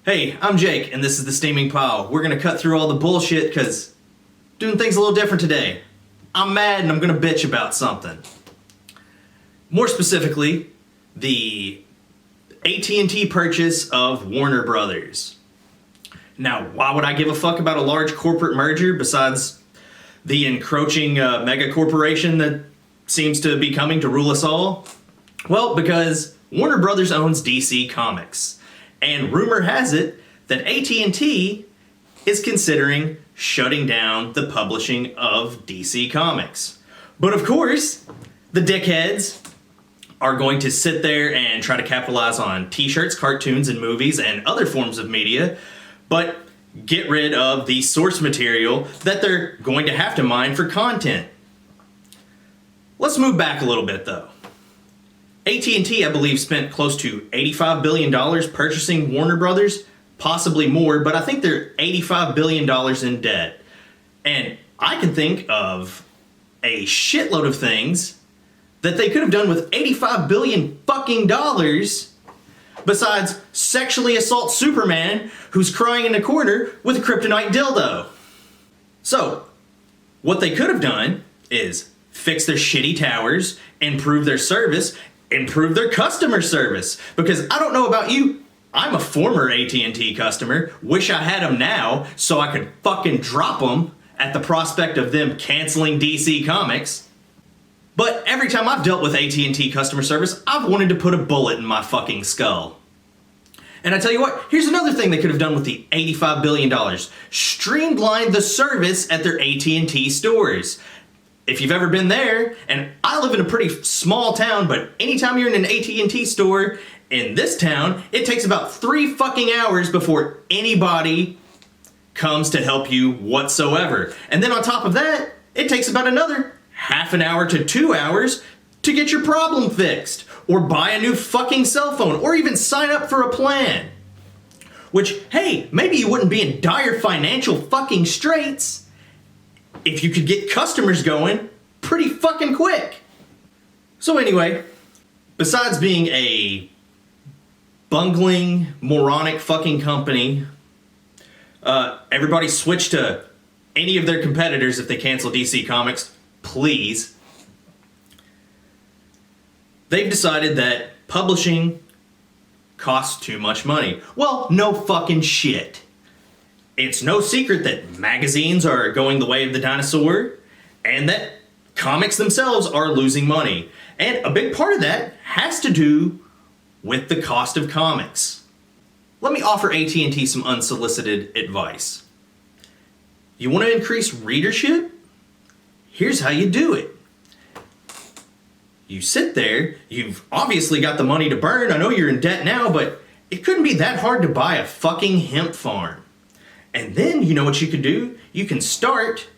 Hey, I'm Jake, and this is the Steaming Pile. We're gonna cut through all the bullshit, cause doing things a little different today. I'm mad and I'm gonna bitch about something. More specifically, the AT&T purchase of Warner Brothers. Now, why would I give a fuck about a large corporate merger besides the encroaching mega corporation that seems to be coming to rule us all? Well, because Warner Brothers owns DC Comics. And rumor has it that AT&T is considering shutting down the publishing of DC Comics. But of course, the dickheads are going to sit there and try to capitalize on t-shirts, cartoons, and movies and other forms of media, but get rid of the source material that they're going to have to mine for content. Let's move back a little bit though. AT&T, I believe, spent close to $85 billion purchasing Warner Brothers, possibly more, but I think they're $85 billion in debt. And I can think of a shitload of things that they could have done with $85 billion fucking dollars besides sexually assault Superman who's crying in the corner with a kryptonite dildo. So, what they could have done is fix their shitty towers, improve their service, improve their customer service. Because I don't know about you, I'm a former AT&T customer. Wish I had them now so I could fucking drop them at the prospect of them canceling DC Comics. But every time I've dealt with AT&T customer service, I've wanted to put a bullet in my fucking skull. And I tell you what, here's another thing they could have done with the $85 billion. Streamline the service at their AT&T stores. If you've ever been there, and I live in a pretty small town, but anytime you're in an AT&T store in this town, it takes about 3 fucking hours before anybody comes to help you whatsoever. And then on top of that, it takes about another half an hour to 2 hours to get your problem fixed, or buy a new fucking cell phone, or even sign up for a plan. Which, hey, maybe you wouldn't be in dire financial fucking straits if you could get customers going pretty fucking quick. So anyway, besides being a bungling, moronic fucking company, everybody switch to any of their competitors if they cancel DC Comics, please. They've decided that publishing costs too much money. Well, no fucking shit. It's no secret that magazines are going the way of the dinosaur, and that comics themselves are losing money. And a big part of that has to do with the cost of comics. Let me offer AT&T some unsolicited advice. You want to increase readership? Here's how you do it. You sit there, you've obviously got the money to burn, I know you're in debt now, but it couldn't be that hard to buy a fucking hemp farm. And then, you know what you can do? You can start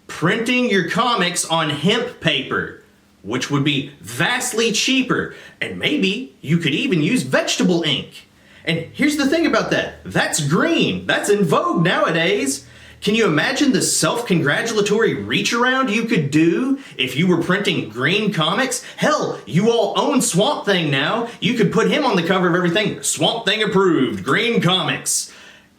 printing your comics on hemp paper, which would be vastly cheaper. And maybe you could even use vegetable ink. And here's the thing about that. That's green. That's in vogue nowadays. Can you imagine the self-congratulatory reach around you could do if you were printing green comics? Hell, you all own Swamp Thing now. You could put him on the cover of everything. Swamp Thing approved, green comics.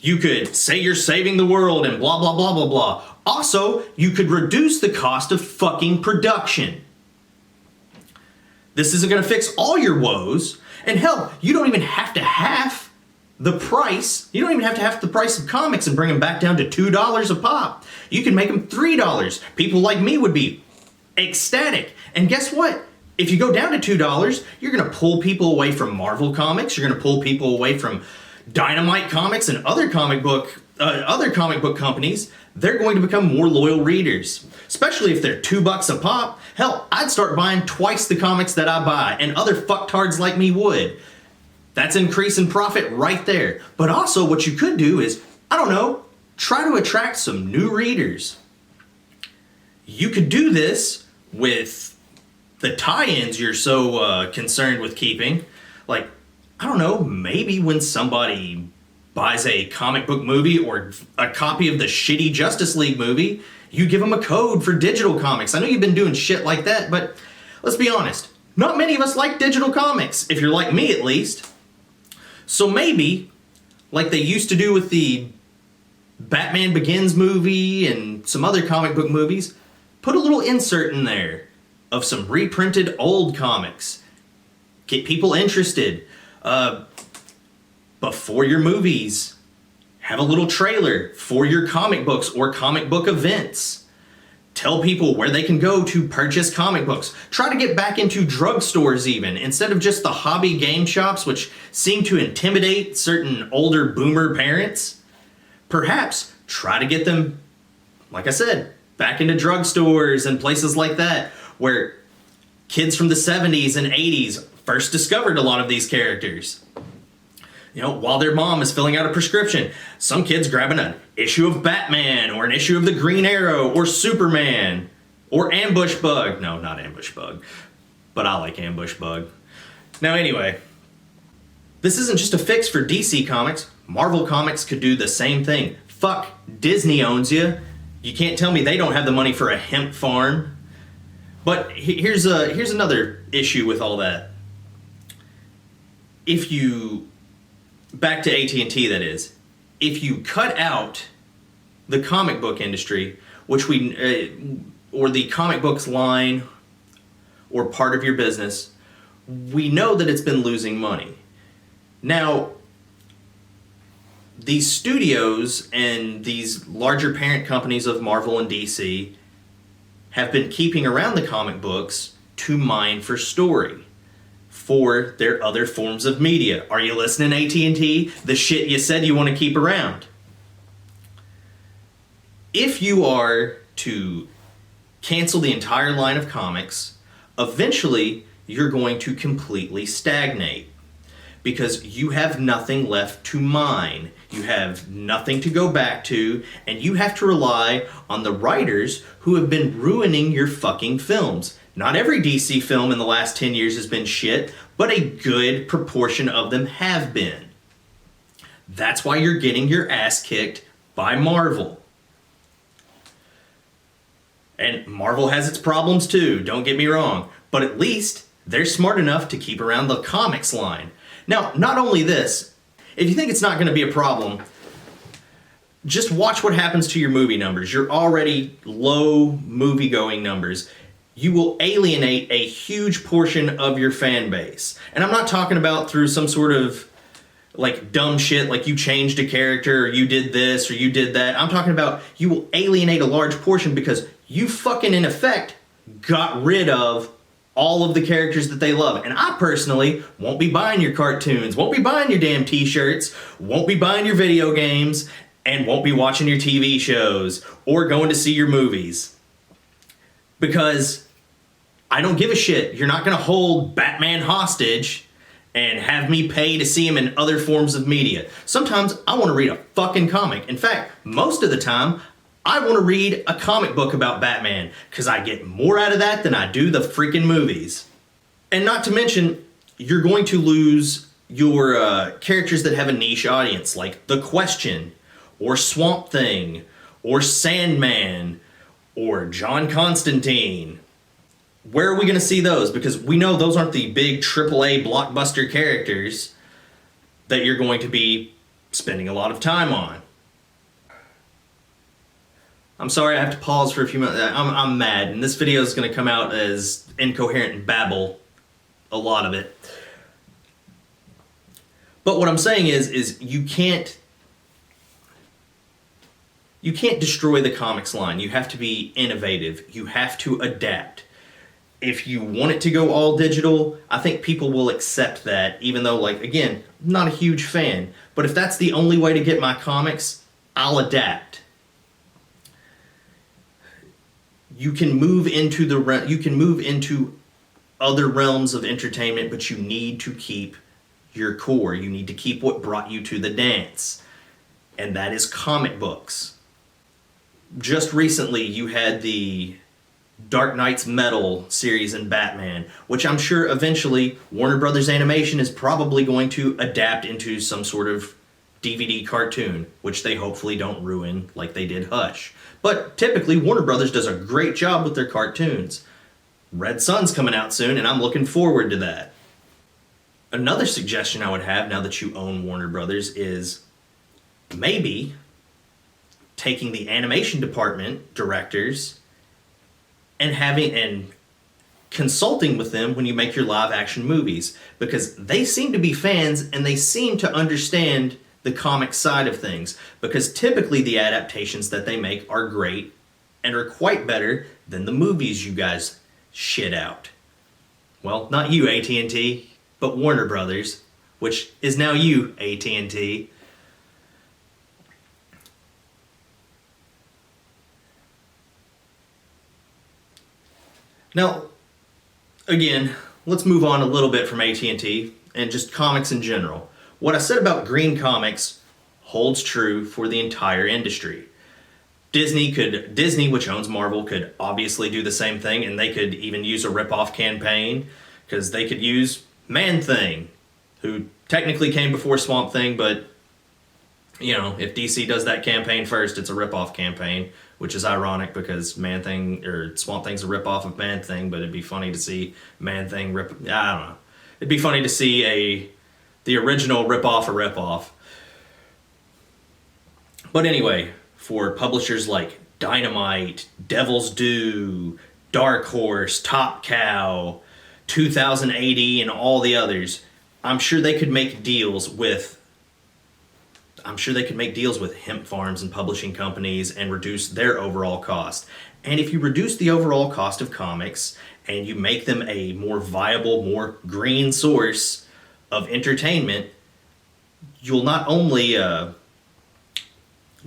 You could say you're saving the world and blah, blah, blah, blah, blah. Also, you could reduce the cost of fucking production. This isn't going to fix all your woes. And hell, you don't even have to half the price. You don't even have to half the price of comics and bring them back down to $2 a pop. You can make them $3. People like me would be ecstatic. And guess what? If you go down to $2, you're going to pull people away from Marvel Comics. You're going to pull people away from Dynamite Comics and other comic book companies. They're going to become more loyal readers, especially if they're $2 a pop. Hell, I'd start buying twice the comics that I buy, and other fucktards like me would. That's increase in profit right there. But also what you could do is, I don't know, try to attract some new readers. You could do this with the tie-ins you're so concerned with keeping. Like, I don't know, maybe when somebody buys a comic book movie or a copy of the shitty Justice League movie, you give them a code for digital comics. I know you've been doing shit like that, but let's be honest. Not many of us like digital comics, if you're like me at least. So maybe like they used to do with the Batman Begins movie and some other comic book movies. Put a little insert in there of some reprinted old comics. Get people interested. Before your movies, have a little trailer for your comic books or comic book events. Tell people where they can go to purchase comic books. Try to get back into drugstores even, instead of just the hobby game shops, which seem to intimidate certain older boomer parents. Perhaps try to get them, like I said, back into drugstores and places like that, where kids from the 70s and 80s first discovered a lot of these characters. You know, while their mom is filling out a prescription, some kid's grabbing an issue of Batman or an issue of the Green Arrow or Superman or Ambush Bug. No, not Ambush Bug, but I like Ambush Bug. Now anyway, this isn't just a fix for DC Comics. Marvel Comics could do the same thing. Fuck, Disney owns you. You can't tell me they don't have the money for a hemp farm. But here's another issue with all that. If you, back to AT&T that is, if you cut out the comic book industry, which or the comic books line, or part of your business, we know that it's been losing money. Now, these studios and these larger parent companies of Marvel and DC have been keeping around the comic books to mine for story for their other forms of media. Are you listening, AT&T? The shit you said you want to keep around. If you are to cancel the entire line of comics, eventually you're going to completely stagnate, because you have nothing left to mine. You have nothing to go back to, and you have to rely on the writers who have been ruining your fucking films. Not every DC film in the last 10 years has been shit, but a good proportion of them have been. That's why you're getting your ass kicked by Marvel. And Marvel has its problems too, don't get me wrong, but at least they're smart enough to keep around the comics line. Now, not only this, if you think it's not going to be a problem, just watch what happens to your movie numbers. Your already low movie-going numbers. You will alienate a huge portion of your fan base. And I'm not talking about through some sort of like dumb shit like you changed a character or you did this or you did that. I'm talking about you will alienate a large portion because you fucking in effect got rid of all of the characters that they love. And I personally won't be buying your cartoons, won't be buying your damn t-shirts, won't be buying your video games, and won't be watching your TV shows or going to see your movies. Because I don't give a shit. You're not going to hold Batman hostage and have me pay to see him in other forms of media. Sometimes I want to read a fucking comic. In fact, most of the time, I want to read a comic book about Batman because I get more out of that than I do the freaking movies. And not to mention, you're going to lose your characters that have a niche audience, like The Question, or Swamp Thing, or Sandman, or John Constantine. Where are we going to see those? Because we know those aren't the big AAA blockbuster characters that you're going to be spending a lot of time on. I'm sorry I have to pause for a few minutes. I'm mad, and this video is going to come out as incoherent and babble, a lot of it. But what I'm saying is you can't destroy the comics line. You have to be innovative. You have to adapt. If you want it to go all digital, I think people will accept that, even though, like, again, I'm not a huge fan. But if that's the only way to get my comics, I'll adapt. You can move into other realms of entertainment, but you need to keep your core. You need to keep what brought you to the dance, and that is comic books. Just recently, you had the Dark Knight's Metal series in Batman, which I'm sure eventually Warner Brothers Animation is probably going to adapt into some sort of DVD cartoon, which they hopefully don't ruin like they did Hush. But typically, Warner Brothers does a great job with their cartoons. Red Son's coming out soon, and I'm looking forward to that. Another suggestion I would have, now that you own Warner Brothers, is maybe taking the animation department directors and consulting with them when you make your live action movies, because they seem to be fans and they seem to understand the comic side of things, because typically the adaptations that they make are great and are quite better than the movies you guys shit out. Well, not you, AT&T, but Warner Brothers, which is now you, AT&T. Now, again, let's move on a little bit from AT&T and just comics in general. What I said about green comics holds true for the entire industry. Disney, which owns Marvel, could obviously do the same thing, and they could even use a rip-off campaign, because they could use Man-Thing, who technically came before Swamp Thing, but, you know, if DC does that campaign first, it's a rip-off campaign, which is ironic because Man-Thing, or Swamp Thing's a rip-off of Man-Thing, but it'd be funny to see Man-Thing I don't know. It'd be funny to see the original rip-off a rip-off. But anyway, for publishers like Dynamite, Devil's Due, Dark Horse, Top Cow, 2080, and all the others, I'm sure they could make deals with hemp farms and publishing companies and reduce their overall cost. And if you reduce the overall cost of comics and you make them a more viable, more green source of entertainment, you'll not only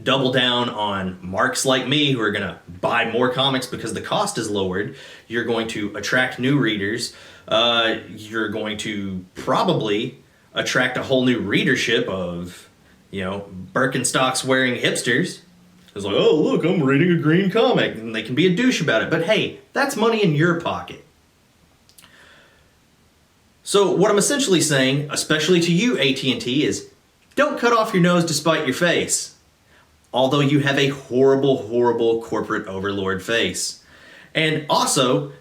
double down on marks like me who are going to buy more comics because the cost is lowered. You're going to attract new readers. You're going to probably attract a whole new readership of, you know, Birkenstocks wearing hipsters. It's like, oh, look, I'm reading a green comic. And they can be a douche about it. But hey, that's money in your pocket. So what I'm essentially saying, especially to you, AT&T, is don't cut off your nose to spite your face. Although you have a horrible, horrible corporate overlord face. And also,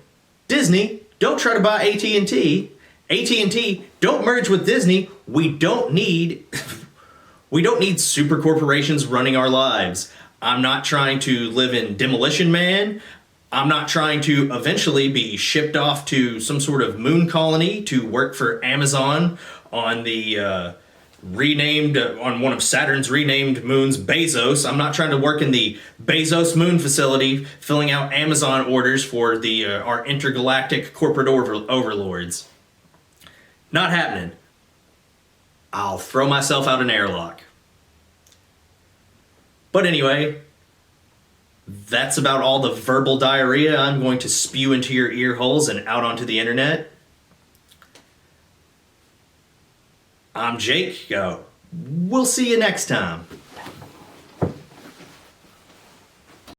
Disney, don't try to buy AT&T. AT&T, don't merge with Disney. We don't need super corporations running our lives. I'm not trying to live in Demolition Man. I'm not trying to eventually be shipped off to some sort of moon colony to work for Amazon on the on one of Saturn's renamed moons, Bezos. I'm not trying to work in the Bezos moon facility filling out Amazon orders for our intergalactic corporate overlords. Not happening. I'll throw myself out an airlock. But anyway, that's about all the verbal diarrhea I'm going to spew into your ear holes and out onto the internet. I'm Jake. We'll see you next time.